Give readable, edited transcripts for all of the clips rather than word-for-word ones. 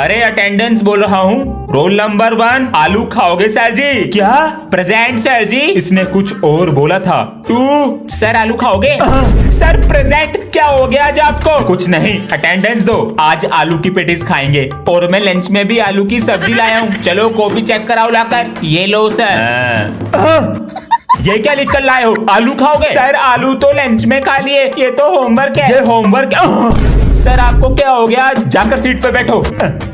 अरे अटेंडेंस बोल रहा हूँ। रोल नंबर 1 आलू खाओगे सर जी? क्या? प्रेजेंट सर जी। इसने कुछ और बोला था। 2 सर आलू खाओगे? Sir present. क्या हो गया आज आपको? कुछ नहीं, अटेंडेंस दो। आज आलू की पेटीज खाएंगे और मैं लंच में भी आलू की सब्जी लाया हूँ। चलो कॉपी चेक कराओ लाकर। ये लो सर। ये क्या लिख कर लाए हो? आलू खाओगे? सर आलू तो लंच में खा लिए, ये तो होमवर्क है। ये होमवर्क? सर आपको क्या हो गया आज? जाकर सीट पे बैठो।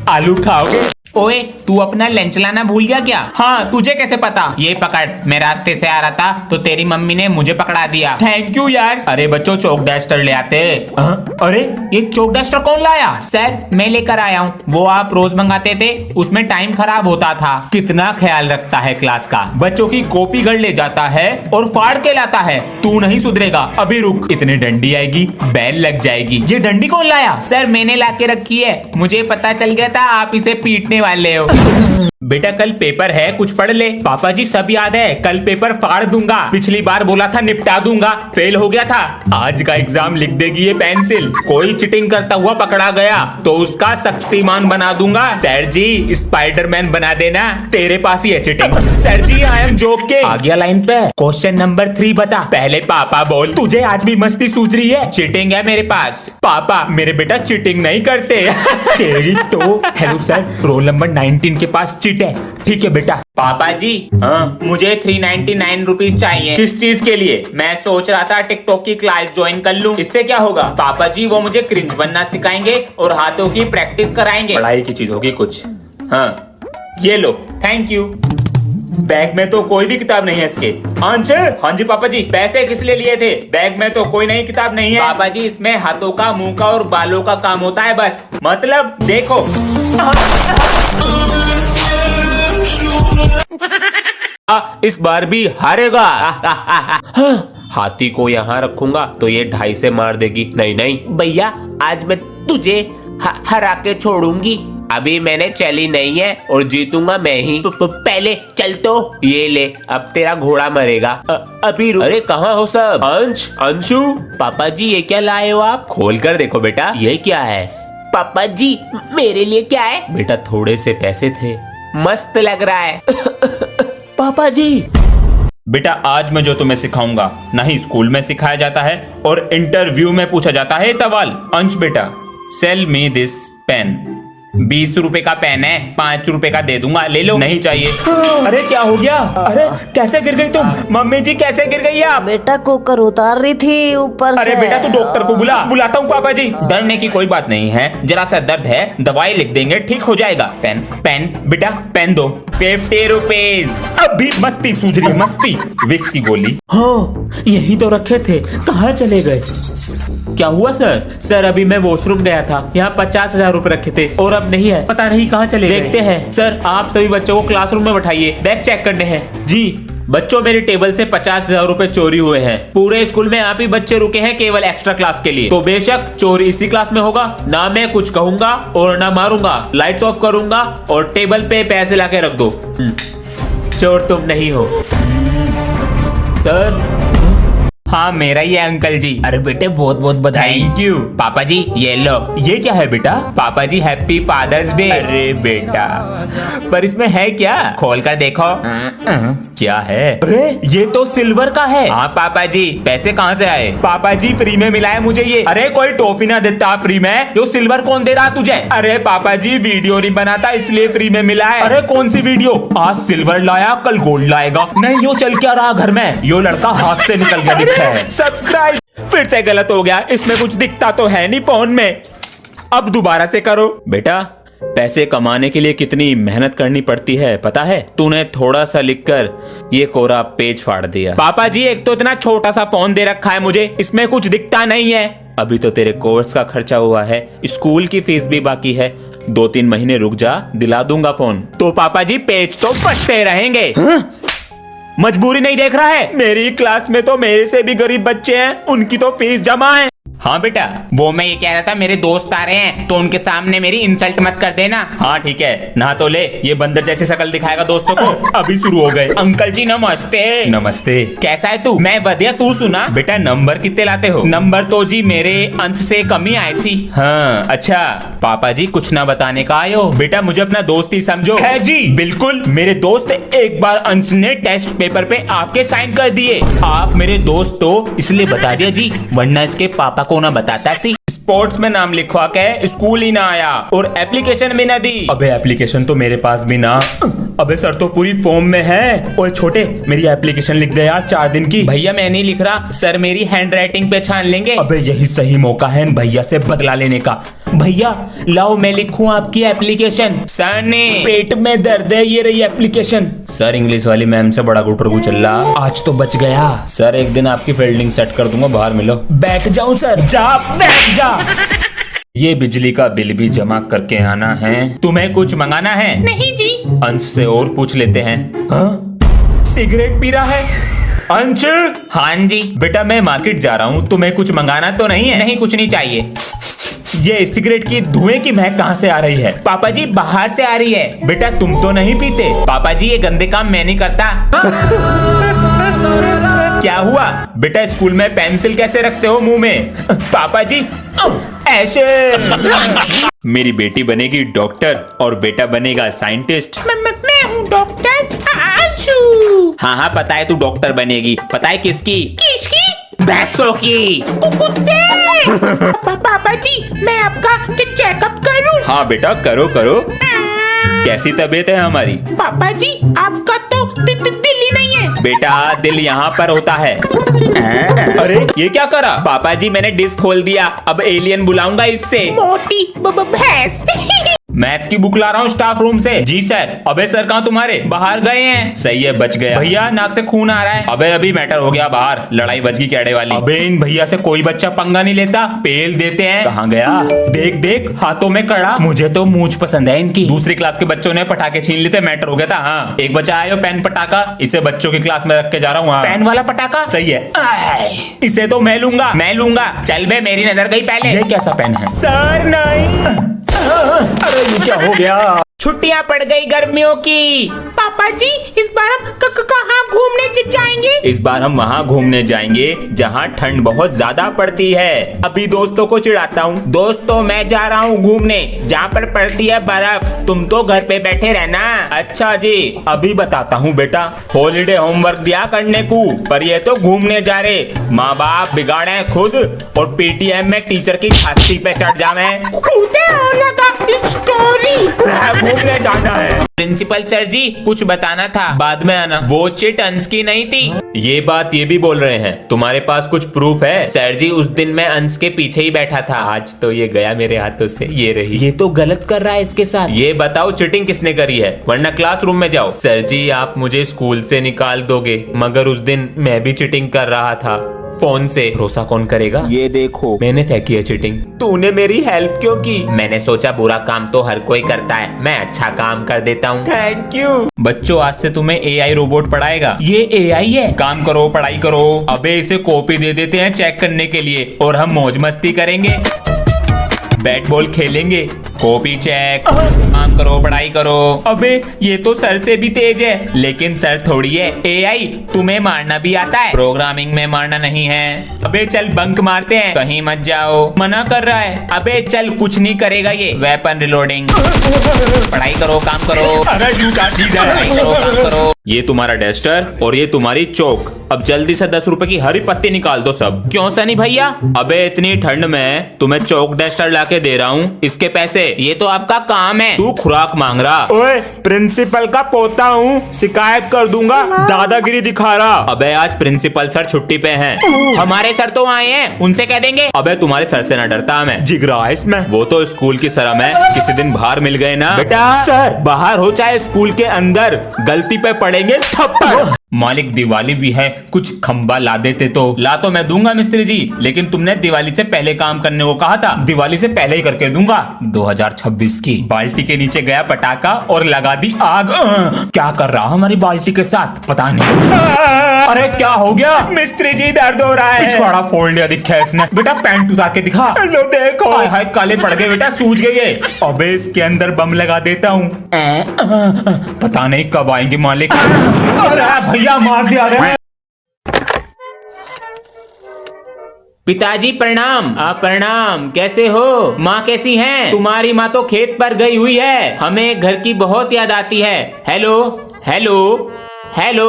आलू खाओगे? ओए तू अपना लंच लाना भूल गया क्या? हाँ, तुझे कैसे पता? ये पकड़, मैं रास्ते से आ रहा था तो तेरी मम्मी ने मुझे पकड़ा दिया। थैंक यू यार। अरे बच्चों चौक डस्टर ले आते। अरे ये चौक डस्टर कौन लाया? सर मैं लेकर आया हूँ, वो आप रोज मंगाते थे, उसमें टाइम खराब होता था। कितना ख्याल रखता है क्लास का। बच्चों की कॉपी घर ले जाता है और फाड़ के लाता है। तू नहीं सुधरेगा। अभी रुक, इतनी डंडी आएगी, बैल लग जाएगी। ये डंडी कौन लाया? सर मैंने लाके रखी है, मुझे पता चल गया था आप इसे पीटने वाले हो। बेटा कल पेपर है, कुछ पढ़ ले। पापा जी सब याद है, कल पेपर फाड़ दूंगा। पिछली बार बोला था निपटा दूंगा, फेल हो गया था। आज का एग्जाम लिख देगी ये पेंसिल। कोई चीटिंग करता हुआ पकड़ा गया तो उसका शक्तिमान बना दूंगा। सर जी स्पाइडरमैन बना देना, तेरे पास ही है cheating. Sir ji I am joking. आ गया लाइन पे। क्वेश्चन नंबर 3 बता। पहले पापा बोल। तुझे आज भी मस्ती सूझ रही है? चीटिंग है मेरे पास। पापा मेरे बेटा चीटिंग नहीं करते। तेरी तो। हेलो सर, रोल नंबर 19 के पास चीट है। ठीक है बेटा। पापा जी हाँ, मुझे 399 रुपीज चाहिए। किस चीज के लिए? मैं सोच रहा था टिकटॉक की क्लास ज्वाइन कर लूं। इससे क्या होगा? पापा जी वो मुझे क्रिंज बनना सिखाएंगे और हाथों की प्रैक्टिस कराएंगे। पढ़ाई की चीज होगी कुछ। हाँ ये लो, थैंक यू। बैग में तो कोई भी किताब नहीं है इसके। हाँ जी पापा जी। पैसे किस लिए लिए थे? बैग में तो कोई नई किताब नहीं है। पापा जी इसमें हाथों का, मुंह का और बालों का काम होता है बस। मतलब देखो। इस बार भी हारेगा। हाथी को यहाँ रखूंगा तो ये 2.5 से मार देगी। नहीं नहीं भैया, आज मैं तुझे हरा के छोड़ूंगी। अभी मैंने चली नहीं है और जीतूंगा मैं ही। पहले चल तो ये ले, अब तेरा घोड़ा मरेगा। अभी अरे कहाँ हो सब? अंशु। पापा जी ये क्या लाए हो आप? खोल कर देखो बेटा, ये क्या है? पापा जी मेरे लिए क्या है? बेटा थोड़े से पैसे थे, मस्त लग रहा है। पापा जी। बेटा आज मैं जो तुम्हें सिखाऊंगा नहीं स्कूल में सिखाया जाता है और इंटरव्यू में पूछा जाता है सवाल। अंश बेटा, सेल मी दिस पेन। 20 रुपए का पेन है, 5 रुपए का दे दूंगा, ले लो। नहीं चाहिए। अरे क्या हो गया? अरे कैसे गिर गई तुम? मम्मी जी कैसे गिर गई आप? बेटा कुकर उतार रही थी ऊपर से। अरे बेटा तू डॉक्टर को बुलाता हूँ पापा जी। डरने की कोई बात नहीं है, जरा सा दर्द है, दवाई लिख देंगे, ठीक हो जाएगा। पेन बेटा पेन दो। 50 रुपीज। अभी मस्ती सूझ रही, मस्ती। विक्स की गोली। हाँ यही तो रखे थे, कहाँ चले गए? क्या हुआ सर? सर अभी मैं वॉशरूम गया था, यहाँ 50,000 रुपए रखे थे और अब नहीं है, पता नहीं कहाँ चले गए। देखते हैं। सर आप सभी बच्चों को क्लासरूम में बैठाइए, बैग चेक करने हैं। जी बच्चों, मेरी टेबल से 50,000 रुपए चोरी हुए हैं। पूरे स्कूल में आप ही बच्चे रुके हैं केवल एक्स्ट्रा क्लास के लिए, तो बेशक चोरी इसी क्लास में होगा। ना मैं कुछ कहूंगा और ना मारूंगा, लाइट्स ऑफ करूंगा और टेबल पे पैसे लाके रख दो। चोर तुम नहीं हो। सर हाँ मेरा ही है अंकल जी। अरे बेटे बहुत बहुत बधाई। थैंक यू पापा जी, ये लो। ये क्या है बेटा? पापा जी हैप्पी फादर्स डे। अरे बेटा पर इसमें है क्या? खोल कर देखो। क्या है? अरे ये तो सिल्वर का है। हाँ पापा जी, पैसे कहाँ से आए? पापा जी फ्री में मिला है मुझे ये। अरे कोई टॉफी ना देता फ्री में, ये सिल्वर कौन दे रहा तुझे? अरे पापा जी वीडियो नहीं बनाता इसलिए फ्री में मिला है। अरे कौन सी वीडियो? आज सिल्वर लाया कल गोल्ड लाएगा। नहीं यो चल क्या रहा घर में? यो लड़का हाथ से निकल गया दिखता है। सब्सक्राइब। फिर से गलत हो गया, इसमें कुछ दिखता तो है नहीं फोन में। अब दोबारा से करो। बेटा पैसे कमाने के लिए कितनी मेहनत करनी पड़ती है पता है? तूने थोड़ा सा लिखकर ये कोरा पेज फाड़ दिया। पापा जी एक तो इतना छोटा सा फोन दे रखा है मुझे, इसमें कुछ दिखता नहीं है। अभी तो तेरे कोर्स का खर्चा हुआ है, स्कूल की फीस भी बाकी है। 2-3 महीने रुक जा, दिला दूंगा फोन। तो पापा जी पेज तो फटते रहेंगे। मजबूरी नहीं देख रहा है? मेरी क्लास में तो मेरे से भी गरीब बच्चे हैं, उनकी तो फीस जमा है। हाँ बेटा, वो मैं ये कह रहा था मेरे दोस्त आ रहे हैं तो उनके सामने मेरी इंसल्ट मत कर देना। हाँ ठीक है, नहा तो ले, ये बंदर जैसी शक्ल दिखाएगा दोस्तों को। अभी शुरू हो गए। अंकल जी नमस्ते। नमस्ते। कैसा है तू? मैं बढ़िया, तू सुना? बेटा नंबर कितने लाते हो? नंबर तो जी मेरे अंश से कमी आए सी। हाँ अच्छा, पापा जी कुछ ना बताने का आयो। बेटा मुझे अपना दोस्त ही समझो। है जी बिल्कुल मेरे दोस्त। एक बार अंश ने टेस्ट पेपर पे आपके साइन कर दिए। आप मेरे दोस्त तो इसलिए बता दिया जी, वरना इसके पापा को ना बताता सी। स्पोर्ट्स में नाम लिखवा के स्कूल ही ना आया और एप्लीकेशन भी ना दी। अबे एप्लीकेशन तो मेरे पास भी ना। अबे सर तो पूरी फॉर्म में है। ओए छोटे, मेरी एप्लीकेशन लिख दे यार 4 दिन की। भैया मैं नहीं लिख रहा, सर मेरी हैंड राइटिंग पे छान लेंगे। अबे यही सही मौका है भैया से बदला लेने का। भैया लाओ मैं लिखूं आपकी एप्लीकेशन। सर ने पेट में दर्द है, ये रही एप्लीकेशन। सर इंग्लिश वाली मैम से बड़ा गुटरगु चल रहा। आज तो बच गया। सर एक दिन आपकी फील्डिंग सेट कर दूंगा, बाहर मिलो। बैठ जाऊं सर? जा बैठ जा। ये बिजली का बिल भी जमा करके आना है। तुम्हें कुछ मंगाना है? नहीं जी। अंश से और पूछ लेते हैं। हाँ? सिगरेट पी रहा है अंश? हाँ जी। बेटा मैं मार्केट जा रहा हूँ, तुम्हें कुछ मंगाना तो नहीं है? नहीं कुछ नहीं चाहिए। ये सिगरेट की धुएं की महक कहाँ से आ रही है? पापा जी बाहर से आ रही है। बेटा तुम तो नहीं पीते? पापा जी ये गंदे काम मैं नहीं करता। क्या हुआ बेटा, स्कूल में पेंसिल कैसे रखते हो मुंह में? पापा जी ऐसे। मेरी बेटी बनेगी डॉक्टर और बेटा बनेगा साइंटिस्ट। मैं हूँ डॉक्टर अंशु। हाँ पता है तू डॉक्टर बनेगी। पता है किसकी? किसकी? भैंसों की। कुत्ते। पापा जी मैं आपका चेकअप करूं? हाँ बेटा करो करो। कैसी तबीयत है हमारी? पापा जी आपका तो दिल ही नहीं है। बेटा दिल यहाँ पर होता है। अरे ये क्या करा? पापा जी मैंने डिस्क खोल दिया, अब एलियन बुलाऊंगा इससे। मोटी भैंस। मैथ की बुक ला रहा हूँ स्टाफ रूम से। जी सर। अबे सर कहाँ तुम्हारे? बाहर गए हैं। सही है बच गया। भैया नाक से खून आ रहा है। अबे अभी मैटर हो गया बाहर, लड़ाई बच गई कैडे वाली। अबे इन भैया से कोई बच्चा पंगा नहीं लेता, पेल देते हैं। कहाँ गया? देख देख हाथों में कड़ा। मुझे तो मूंछ पसंद है इनकी। दूसरी क्लास के बच्चों ने पटाखे छीन लेते, मैटर हो गया था। हाँ एक बच्चा आया पेन पटाखा, इसे बच्चों की क्लास में रख के जा रहा हूँ। पेन वाला पटाखा सही है। इसे तो मैं लूंगा। चल बे मेरी नजर गई पहले। ये कैसा पेन है? सर नहीं। अरे ये क्या हो गया? छुट्टियां पड़ गई गर्मियों की। पापा जी इस बार हम कहाँ घूमने जाएंगे? इस बार हम वहाँ घूमने जाएंगे जहाँ ठंड बहुत ज्यादा पड़ती है। अभी दोस्तों को चिढ़ाता हूँ। दोस्तों मैं जा रहा हूँ घूमने जहाँ पर पड़ती है बर्फ, तुम तो घर पे बैठे रहना। अच्छा जी अभी बताता हूँ बेटा। हॉलीडे होमवर्क दिया करने को, पर ये तो घूमने जा रहे। माँ बाप बिगाड़े खुद और पीटीएम में टीचर की छाती पे चढ़ जावे। घूमने जाना है। प्रिंसिपल सर जी कुछ बताना था, बाद में आना। वो चिट अंश की नहीं थी। ये बात ये भी बोल रहे हैं। तुम्हारे पास कुछ प्रूफ है? सर जी उस दिन मैं अंश के पीछे ही बैठा था, आज तो ये गया मेरे हाथों से। ये रही। ये तो गलत कर रहा है इसके साथ। ये बताओ चिटिंग किसने करी है, वरना क्लासरूम में जाओ। सर जी आप मुझे स्कूल से निकाल दोगे, मगर उस दिन मैं भी चिटिंग कर रहा था फोन से। भरोसा कौन करेगा? ये देखो मैंने फेंकी है चिटिंग। तूने मेरी हेल्प क्यों की? मैंने सोचा बुरा काम तो हर कोई करता है, मैं अच्छा काम कर देता हूँ। Thank you. बच्चों आज से तुम्हें एआई रोबोट पढ़ाएगा। ये एआई है? काम करो पढ़ाई करो। अबे इसे कॉपी दे देते हैं चेक करने के लिए और हम मौज मस्ती करेंगे, बैट बॉल खेलेंगे। कॉपी चेक, काम करो पढ़ाई करो। अबे ये तो सर से भी तेज है। लेकिन सर थोड़ी है। एआई तुम्हें मारना भी आता है, प्रोग्रामिंग में मारना नहीं है। अबे चल बंक मारते हैं, कहीं मत जाओ। मना कर रहा है। अबे चल कुछ नहीं करेगा ये। Weapon reloading. पढ़ाई करो काम करो। अरे झूठा चीज है। पढ़ाई करो काम करो। ये तुम्हारा डस्टर और ये तुम्हारी चौक। अब जल्दी से 10 रुपए की हरी पत्ती निकाल दो सब। क्यों सनी भैया? अबे इतनी ठंड में तुम्हें चौक डस्टर लाके दे रहा हूँ, इसके पैसे। ये तो आपका काम है, तू खुराक मांग रहा। ओए प्रिंसिपल का पोता हूँ, शिकायत कर दूंगा। दादागिरी दिखा रहा। अबे आज प्रिंसिपल सर छुट्टी पे हैं। हमारे सर तो आए हैं, उनसे कह देंगे। अबे तुम्हारे सर से ना डरता मैं, जिगरा है इसमें। वो तो स्कूल की शर्म है, किसी दिन बाहर मिल गए ना। बेटा सर बाहर हो चाहे स्कूल के अंदर, गलती पे पड़ेंगे थप्पड़। मालिक दिवाली भी है, कुछ खंबा ला देते तो। ला तो मैं दूंगा मिस्त्री जी, लेकिन तुमने दिवाली से पहले काम करने को कहा था। दिवाली से पहले ही करके दूंगा। 2026 की बाल्टी के नीचे गया पटाखा और लगा दी आग। क्या कर रहा हमारी बाल्टी के साथ पता नहीं। अरे क्या हो गया मिस्त्री जी? दर्द हो रहा है। पिछवाड़ा फोड़ लिया दिखा है इसने। बेटा पैंट उतार के दिखा। लो देखो। हाय हाय काले पड़ गए बेटा, सूज गई है। अबे इसके अंदर बम लगा देता हूँ। पता नहीं कब आएंगे मालिक। अरे भैया मार दिया रे। पिताजी प्रणाम। प्रणाम। कैसे हो? माँ कैसी हैं? तुम्हारी माँ तो खेत पर गई हुई है, हमें घर की बहुत याद आती है। हेलो हेलो हेलो,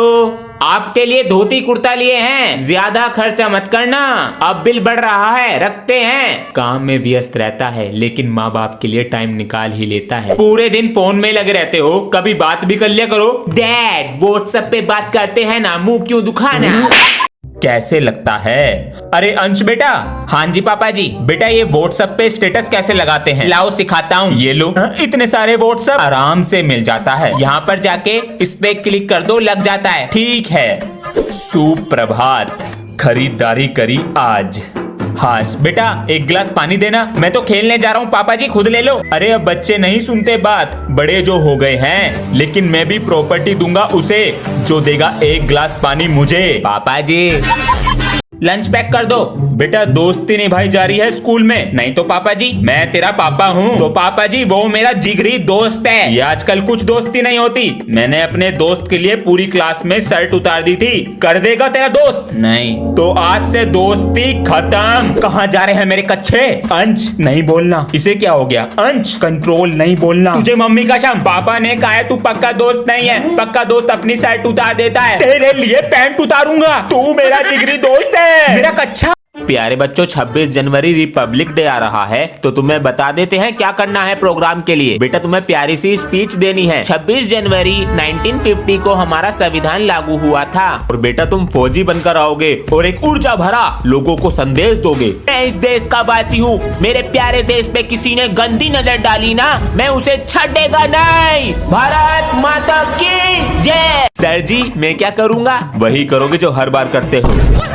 आपके लिए धोती कुर्ता लिए हैं, ज्यादा खर्चा मत करना, अब बिल बढ़ रहा है, रखते हैं। काम में व्यस्त रहता है लेकिन माँ बाप के लिए टाइम निकाल ही लेता है। पूरे दिन फोन में लगे रहते हो, कभी बात भी कर लिया करो। डैड व्हाट्सएप पे बात करते हैं ना, मुंह क्यों दुखाना। कैसे लगता है? अरे अंश बेटा। हाँ जी पापा जी। बेटा ये व्हाट्सएप पे स्टेटस कैसे लगाते हैं? लाओ सिखाता हूँ। ये लो। इतने सारे व्हाट्सएप आराम से मिल जाता है। यहाँ पर जाके इस पे क्लिक कर दो, लग जाता है। ठीक है। सुप्रभात, खरीदारी करी आज। हाँ बेटा एक गिलास पानी देना। मैं तो खेलने जा रहा हूँ पापा जी, खुद ले लो। अरे अब बच्चे नहीं सुनते बात, बड़े जो हो गए हैं। लेकिन मैं भी प्रॉपर्टी दूंगा उसे जो देगा एक गिलास पानी मुझे। पापा जी लंच पैक कर दो। बेटा दोस्ती निभाई जा रही है स्कूल में। नहीं तो पापा जी मैं तेरा पापा हूँ। तो पापा जी वो मेरा जिगरी दोस्त है। ये आजकल कुछ दोस्ती नहीं होती। मैंने अपने दोस्त के लिए पूरी क्लास में शर्ट उतार दी थी। कर देगा तेरा दोस्त? नहीं। तो आज से दोस्ती खत्म। कहाँ जा रहे हैं मेरे कच्चे? अंश नहीं बोलना। इसे क्या हो गया? अंश कंट्रोल नहीं बोलना। तुझे मम्मी का शम। पापा ने कहा है तू पक्का दोस्त नहीं है, पक्का दोस्त अपनी शर्ट उतार देता है। तेरे लिए पैंट उतारूंगा। तू मेरा जिगरी दोस्त है। मेरा कच्चा। प्यारे बच्चों 26 जनवरी रिपब्लिक डे आ रहा है, तो तुम्हें बता देते हैं क्या करना है प्रोग्राम के लिए। बेटा तुम्हें प्यारी सी स्पीच देनी है। 26 जनवरी 1950 को हमारा संविधान लागू हुआ था और बेटा तुम फौजी बनकर आओगे और एक ऊर्जा भरा लोगों को संदेश दोगे। मैं इस देश का वासी हूँ, मेरे प्यारे देश पे किसी ने गंदी नजर डाली ना, मैं उसे छड़ेगा नहीं। भारत माता की जय। सर जी मैं क्या करूँगा? वही करोगे जो हर बार करते हो।